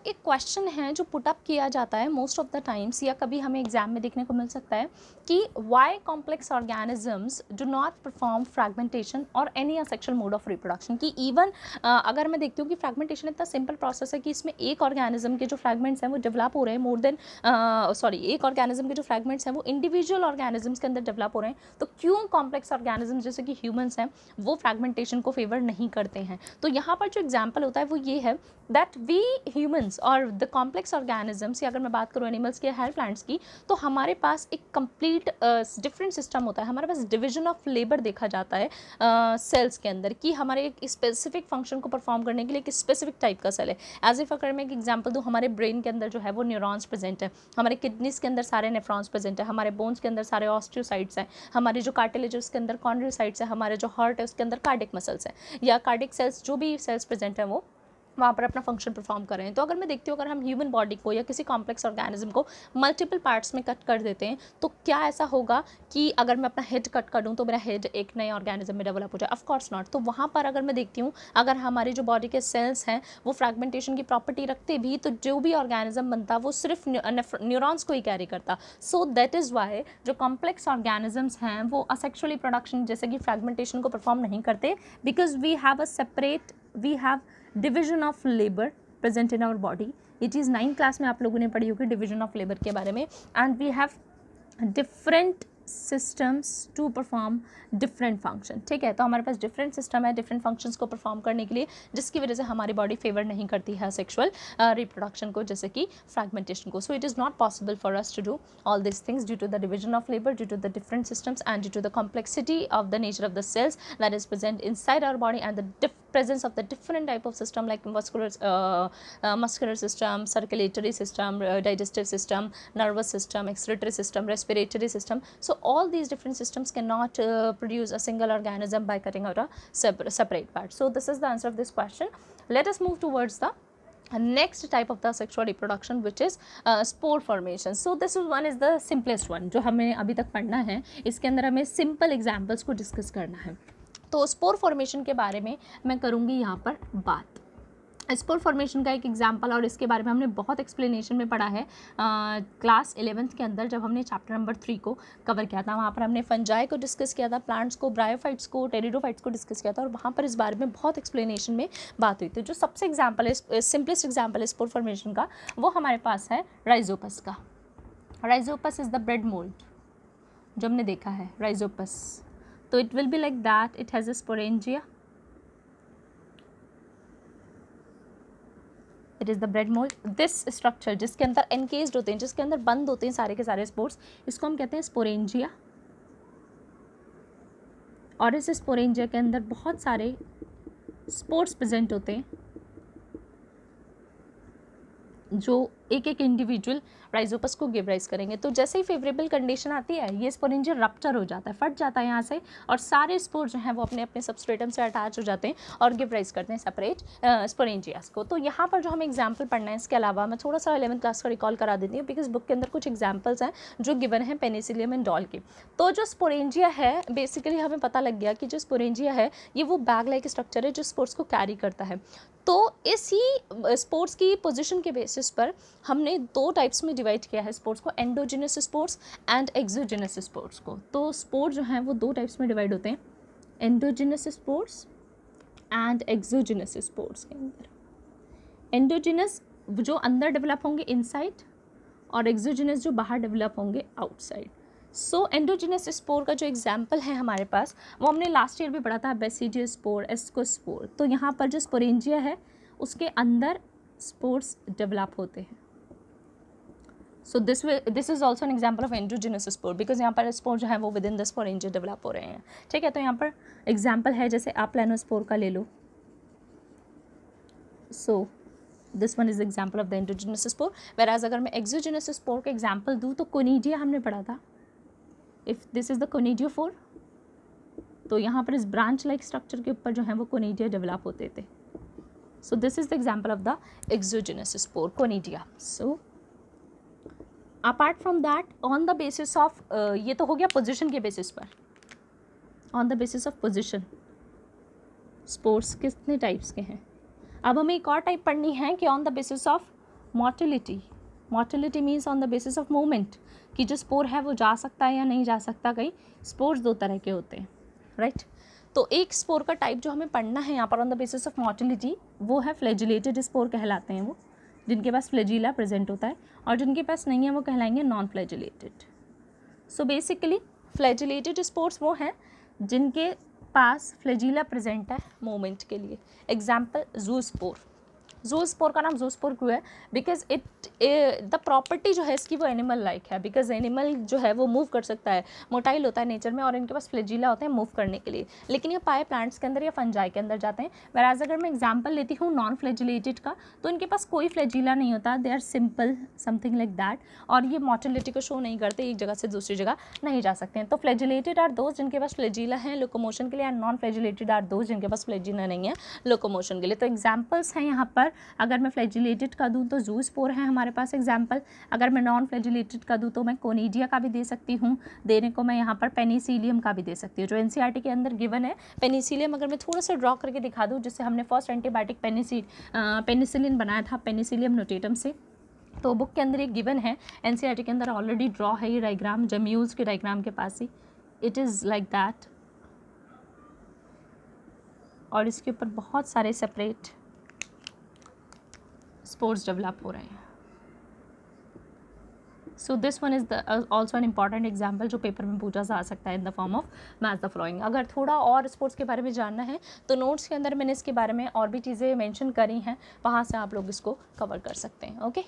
एक क्वेश्चन है जो पुट अप किया जाता है मोस्ट ऑफ द टाइम्स, या कभी हमें एग्जाम में देखने को मिल सकता है कि why complex organisms do not perform fragmentation और any asexual mode of reproduction. कि इवन अगर मैं देखती हूँ कि फ्रैगमेंटेशन इतना सिंपल प्रोसेस है कि इसमें एक ऑर्गेनिज्म के जो फ्रैगमेंट्स हैं वो डेवलप हो रहे हैं मोर देन एक ऑर्गेनिज्म के जो फ्रैगमेंट्स हैं वो इंडिविजुअल ऑर्गेनिजम्स के अंदर डेवलप हो रहे हैं, तो क्यों कॉम्प्लेक्स ऑर्गेनिज्म जैसे कि ह्यूमंस हैं वो फ्रैगमेंटेशन को फेवर नहीं करते हैं। तो यहाँ पर जो एग्जाम्पल होता है वो ये है दैट वी ह्यूमंस और द कॉम्प्लेक्स ऑर्गेनिजम्स, या अगर मैं बात करूँ एनिमल्स की या हायर प्लांट्स की, तो हमारे पास एक कंप्लीट डिफरेंट सिस्टम होता है। हमारे पास डिविजन ऑफ लेबर देखा जाता है सेल्स के अंदर, कि हमारे एक स्पेसिफिक फंक्शन को परफॉर्म करने के लिए एक स्पेसिफिक टाइप का सेल है। एज इफ अगर मैं एक एग्जाम्पल दूँ, हमारे ब्रेन के अंदर जो है वो न्यूरॉन्स प्रेजेंट है, हमारे किडनीज के अंदर सारे नेफ्रॉन्स प्रेजेंट है, हमारे बोन्स के अंदर सारे ऑस्टियोसाइट्स हैं, हमारे जो कार्टिलेज उसके अंदर कॉन्ड्रोसाइट्स है, हमारे जो हार्ट है उसके अंदर कार्डिक मसल्स हैं, या कार्डिक सेल्स जो भी सेल्स प्रेजेंट है वो वहाँ पर अपना फंक्शन परफॉर्म कर रहे हैं। तो अगर मैं देखती हूँ अगर हम ह्यूमन बॉडी को या किसी कॉम्प्लेक्स ऑर्गेनिज्म को मल्टीपल पार्ट्स में कट कर देते हैं, तो क्या ऐसा होगा कि अगर मैं अपना हेड कट कर दूँ तो मेरा हेड एक नए ऑर्गेनिज्म में डेवलप हो जाए? Of course not. तो वहाँ पर अगर मैं देखती हूँ अगर हमारी जो बॉडी के सेल्स हैं वो फ्रैगमेंटेशन की प्रॉपर्टी रखते भी, तो जो भी ऑर्गेनिज्म बनता वो सिर्फ न्यूरॉन्स को ही कैरी करता। सो दैट इज़ वाई जो कॉम्प्लेक्स ऑर्गेनिजम्स हैं वो असेक्सुअली प्रोडक्शन जैसे कि फ्रैगमेंटेशन को परफॉर्म नहीं करते, because we have division of labour present in our body. ये चीज़ 9th क्लास में आप लोगों ने पढ़ी होगी डिविजन ऑफ लेबर के बारे में। And we have different systems to perform different function. ठीक है, तो हमारे पास डिफरेंट सिस्टम है डिफरेंट फंक्शंस को परफॉर्म करने के लिए, जिसकी वजह से हमारी बॉडी फेवर नहीं करती है सेक्सुअल रिप्रोडक्शन को, जैसे कि फ्रैगमेंटेशन को। So it is not possible for us to do all this things due to the division of labour, due to the different systems and due to the complexity of the nature of the cells that is present inside our body, and the presence of the different type of system like muscular system, circulatory system, digestive system, nervous system, excretory system, respiratory system. So all these different systems cannot produce a single organism by cutting out a separate part. So this is the answer of this question. Let us move towards the next type of the sexual reproduction, which is spore formation. So this is the simplest one जो हमें अभी तक पढ़ना है। इसके अंदर हमें simple examples को discuss करना है। तो स्पोर फॉर्मेशन के बारे में मैं करूँगी यहाँ पर बात। स्पोर फॉर्मेशन का एक एग्जांपल, और इसके बारे में हमने बहुत एक्सप्लेनेशन में पढ़ा है क्लास 11th के अंदर, जब हमने चैप्टर नंबर 3 को कवर किया था। वहाँ पर हमने फंजाई को डिस्कस किया था, प्लांट्स को, ब्रायोफाइट्स को, टेरिडोफाइट्स को डिस्कस किया था, और वहाँ पर इस बारे में बहुत एक्सप्लेनेशन में बात हुई थी। जो सबसे एग्जाम्पल है, सिंपलेस्ट एग्जाम्पल है स्पोर फॉर्मेशन का, वो हमारे पास है राइजोपस का। Rhizopus is the bread mould जो हमने देखा है राइजोपस। तो it will be like that, it has a sporangia, it is the bread mould. This structure जिसके अंदर एनकेस्ड होते हैं, जिसके अंदर बंद होते हैं सारे के सारे स्पोर्स, इसको हम कहते हैं स्पोरेंजिया। और इस स्पोरेंजिया के अंदर बहुत सारे स्पोर्स प्रेजेंट होते हैं जो एक एक इंडिविजुअल राइजोपस को गिव राइज करेंगे। तो जैसे ही फेवरेबल कंडीशन आती है, ये स्पोरेंजिया रप्चर हो जाता है, फट जाता है यहाँ से, और सारे स्पोर जो हैं वो अपने अपने सबस्ट्रेटम से अटैच हो जाते हैं और गिव राइज करते हैं सेपरेट स्पोरेंजियास को। तो यहाँ पर जो हमें एग्जाम्पल पढ़ना है, इसके अलावा मैं थोड़ा सा 11th क्लास का रिकॉल करा देती हूँ, बिकॉज बुक के अंदर कुछ एग्जाम्पल्स हैं जो गिवन है पेनिसिलियम एंड डॉल के। तो जो स्पोरेंजिया है, बेसिकली हमें पता लग गया कि जो स्पोरेंजिया है ये वो बैग लाइक स्ट्रक्चर है जो स्पोर्स को कैरी करता है। तो इसी स्पोर्ट्स की पोजीशन के बेसिस पर हमने दो टाइप्स में डिवाइड किया है स्पोर्ट्स को, endogenous sports and exogenous sports को। तो स्पोर्ट जो हैं वो दो टाइप्स में डिवाइड होते हैं, endogenous sports and exogenous sports के अंदर। एंडोजिनस जो अंदर डेवलप होंगे इनसाइड, और एक्सोजिनस जो बाहर डेवलप होंगे आउटसाइड। सो एंडोजिनस स्पोर का जो एग्जाम्पल है हमारे पास, वो हमने लास्ट ईयर भी पढ़ा था, बेसिडियो स्पोर, एस्कोस्पोर। तो यहाँ पर जो स्पोरेंजिया है उसके अंदर स्पोर्स डेवलप होते हैं। So this is also an example of endogenous spore, because यहाँ पर स्पोर जो है वो with in the sporangia develop हो रहे हैं। ठीक है, तो यहाँ पर एग्जाम्पल है जैसे आप प्लेनोस्पोर का ले लो। So this one is example of the endogenous spore. Whereas अगर मैं एक्सोजिनस स्पोर का एग्जाम्पल दूँ तो कोनिडिया हमने पढ़ा था। If this is the conidiophore, तो यहाँ पर इस ब्रांच लाइक स्ट्रक्चर के ऊपर जो है वो कोनिडिया डेवलप होते थे। So this is the example of the exogenous spore, conidia. So apart from that, on the basis of, ये तो हो गया पोजिशन के बेसिस पर, on the basis of position sports कितने टाइप्स के हैं। अब हमें एक और टाइप पढ़नी है कि on the basis of motility, motility means on the basis of movement, कि जो स्पोर है वो जा सकता है या नहीं जा सकता। कई स्पोर्स दो तरह के होते हैं, राइट। तो एक स्पोर का टाइप जो हमें पढ़ना है यहाँ पर on the basis of motility, वो है फ्लैजिलेटेड स्पोर कहलाते हैं वो, जिनके पास फ्लैजिला प्रेजेंट होता है, और जिनके पास नहीं है वो कहलाएंगे non flagellated. So basically flagellated spores वो हैं जिनके पास फ्लैजिला प्रेजेंट है मूवमेंट के लिए। एग्जाम्पल ज़ूस्पोर। ज़ूस्पोर का नाम ज़ूस्पोर क्यों है? बिकॉज इट द प्रॉपर्टी जो है इसकी वो एनिमल लाइक है, बिकॉज एनिमल जो है वो मूव कर सकता है, मोटाइल होता है नेचर में, और इनके पास फ्लैजिला होते हैं मूव करने के लिए, लेकिन ये पाए प्लांट्स के अंदर या फंजाई के अंदर जाते हैं। वैराज अगर मैं एग्जाम्पल लेती हूँ नॉन फ्लैजिलेटेड का, तो इनके पास कोई फ्लैजिला नहीं होता, they are simple something like that, और ये मोटिलिटी को शो नहीं करते, एक जगह से दूसरी जगह नहीं जा सकते हैं। तो फ्लैजिलेटेड आर दोज जिनके पास फ्लैजिला है लोकोमोशन के लिए, and non flagellated are those जिनके पास फ्लैजिला नहीं है लोकोमोशन के लिए। तो एग्जाम्पल्स हैं यहाँ पर, अगर मैं फ्लैजिलेटेड का दूँ तो ज़ूस्पोर है हमारे पास एग्जाम्पल, अगर मैं नॉन फ्लैजिलेटेड का दूँ तो मैं कोनिडिया का भी दे सकती हूँ, देने को मैं यहाँ पर पेनिसिलियम का भी दे सकती हूँ, जो एनसीईआरटी के अंदर गिवन है। पेनिसिलियम अगर मैं थोड़ा सा ड्रॉ करके दिखा दूँ, जिससे हमने फर्स्ट एंटीबायोटिक पेनिसिलिन बनाया था पेनिसिलियम नोटेटम से, तो बुक के अंदर एक गिवन है, एनसीईआरटी के अंदर ऑलरेडी ड्रॉ है ये डायग्राम, जम्यूज़ के डायग्राम के पास ही, इट इज़ लाइक दैट, और इसके ऊपर बहुत सारे सेपरेट स्पोर्स डेवलप हो रहे हैं। सो this one is also an important example जो पेपर में पूछा जा सकता है in the form of match the following. अगर थोड़ा और स्पोर्ट्स के बारे में जानना है तो नोट्स के अंदर मैंने इसके बारे में और भी चीज़ें मेंशन करी हैं, वहाँ से आप लोग इसको कवर कर सकते हैं। ओके।